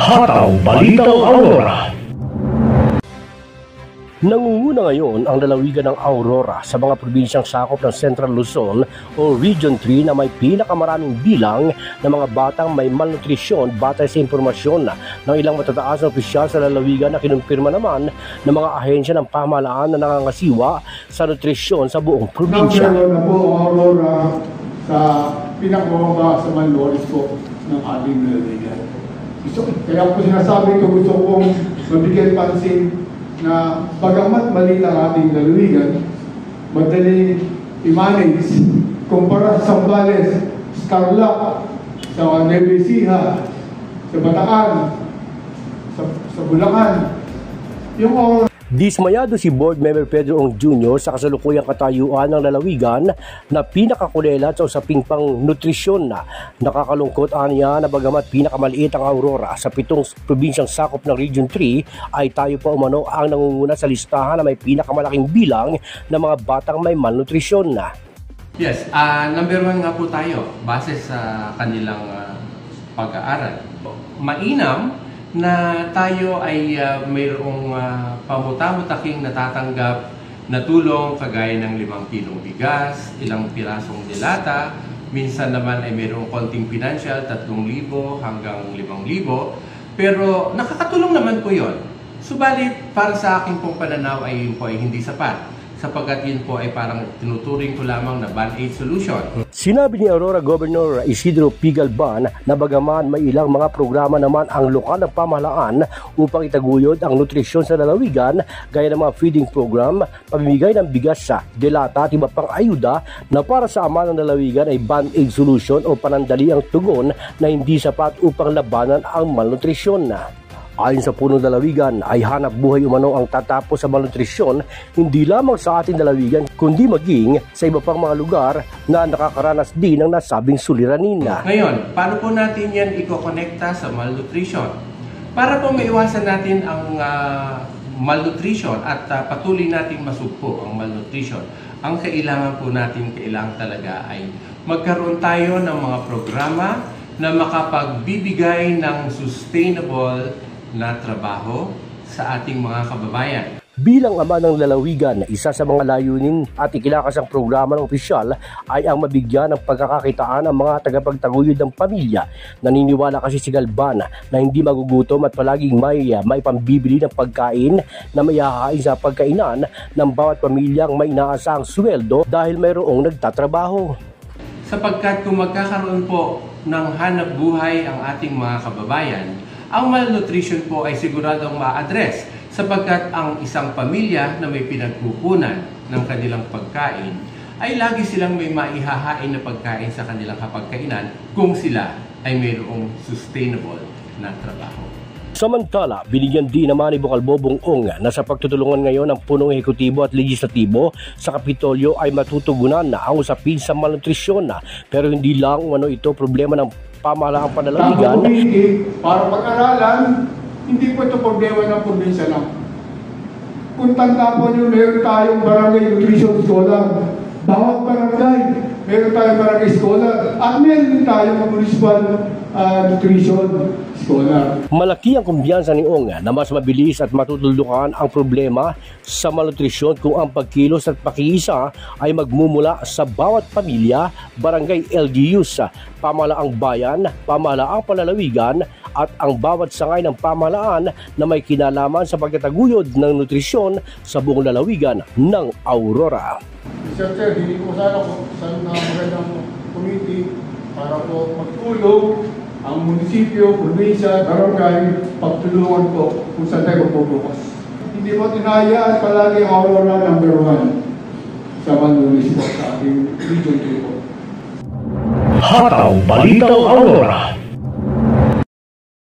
Hataw Balitang Aurora. Nangunguna ngayon ang lalawigan ng Aurora sa mga probinsyang sakop ng Central Luzon o Region 3 na may pinakamaraming bilang ng mga batang may malnutrisyon batay sa impormasyon ng ilang matataas na opisyal sa lalawigan na kinumpirma naman ng mga ahensya ng pamahalaan na nangangasiwa sa nutrisyon sa buong probinsya. Number 1 na po ang Aurora sa pinakamababa sa malnourished po ng ating lalawigan. Kaya po sinasabi ko, gusto kong mabigyan pansin na bagamat maliit ang ating lalawigan, madali i-manage kumpara sa Zambales, Tarlac, sa Nueva Ecija, sa Bataan, sa Bulacan. Yung Dismayado si Board Member Pedro Ong Jr. sa kasalukuyang katayuan ng lalawigan na pinakakulelat sa usaping pang nutrisyon na nakakalungkot niya na bagamat pinakamaliit ang Aurora sa 7 probinsyang sakop ng Region 3 ay tayo pa umano ang nangunguna sa listahan na may pinakamalaking bilang ng mga batang may malnutrisyon na. Yes, number 1 nga po tayo base sa kanilang pag-aaral. Mainam na tayo ay mayroong pamuta-mutaking natatanggap na tulong kagaya ng 5 kilong bigas, ilang pirasong delata, minsan naman ay mayroong konting financial, 3,000 hanggang 5,000, pero nakakatulong naman po yon. Subalit para sa aking pong pananaw ay yun po ay hindi sapat, sapagkat yun po ay parang tinuturing ko lamang na band-aid solution. Sinabi ni Aurora Governor Isidro P. Galban na bagaman may ilang mga programa naman ang lokal na pamahalaan upang itaguyod ang nutrisyon sa lalawigan gaya ng mga feeding program, pamimigay ng bigas sa delata at iba pang ayuda na para sa ama ng lalawigan ay band-aid solution o panandaliang tugon na hindi sapat upang labanan ang malnutrisyon na. Ayon sa punong lalawigan ay hanap buhay umano ang tatapos sa malnutrisyon hindi lamang sa ating lalawigan kundi maging sa iba pang mga lugar na nakakaranas din ng nasabing suliranin na. Ngayon, paano po natin yan ikokonekta sa malnutrition? Para po maiwasan natin ang malnutrition at patuloy nating masugpo ang malnutrition, ang kailangan po natin talaga ay magkaroon tayo ng mga programa na makapagbibigay ng sustainable na trabaho sa ating mga kababayan. Bilang ama ng lalawigan, isa sa mga layunin at ikinakasang programa ng opisyal ay ang mabigyan ng pagkakakitaan ang mga tagapagtaguyod ng pamilya. Naniniwala kasi si Galban na hindi magugutom at palaging may pambibili ng pagkain na may hahain sa pagkainan ng bawat pamilyang may inaasahang sweldo dahil mayroong nagtatrabaho. Sapagkat kung magkakaroon po ng hanap buhay ang ating mga kababayan, ang malnutrition po ay siguradong ma-address sapagkat ang isang pamilya na may pinagkukunan ng kanilang pagkain ay lagi silang may maihahain na pagkain sa kanilang kapagkainan kung sila ay mayroong sustainable na trabaho. Samantala, binigyan din naman ni Bocalbobong Ong na sa pagtutulungan ngayon ng punong ehekutibo at legislatibo sa Kapitolyo ay matutugunan na ang usapin sa malnutrisyon na. Pero hindi lang ito problema ng pamahalaang panlalawigan. Para pag-aralan, hindi po ito problema ng probinsya lang. Kung tanda po nyo, meron tayong barangay nutrition scholar. Bawat barangay, meron tayong barangay scholar. At meron din tayong municipal nutrition scholar. Malaki ang kumbiyansa ni Ong na mas mabilis at matutuldukan ang problema sa malnutrisyon kung ang pagkilos at pakiisa ay magmumula sa bawat pamilya, barangay LGUs, pamahalaang bayan, pamahalaang panlalawigan at ang bawat sangay ng pamahalaan na may kinalaman sa pagtataguyod ng nutrisyon sa buong lalawigan ng Aurora. Sir, hindi ko sana magandang committee para po magtulong ang munisipyo, probinsya, barangay, pagtulungan po kung saan tayo magpupukas. Hindi po tinayaan palagi ang Aurora number 1 sa Mandulis po sa ating Region 3 po. Hataw Balitang Aurora.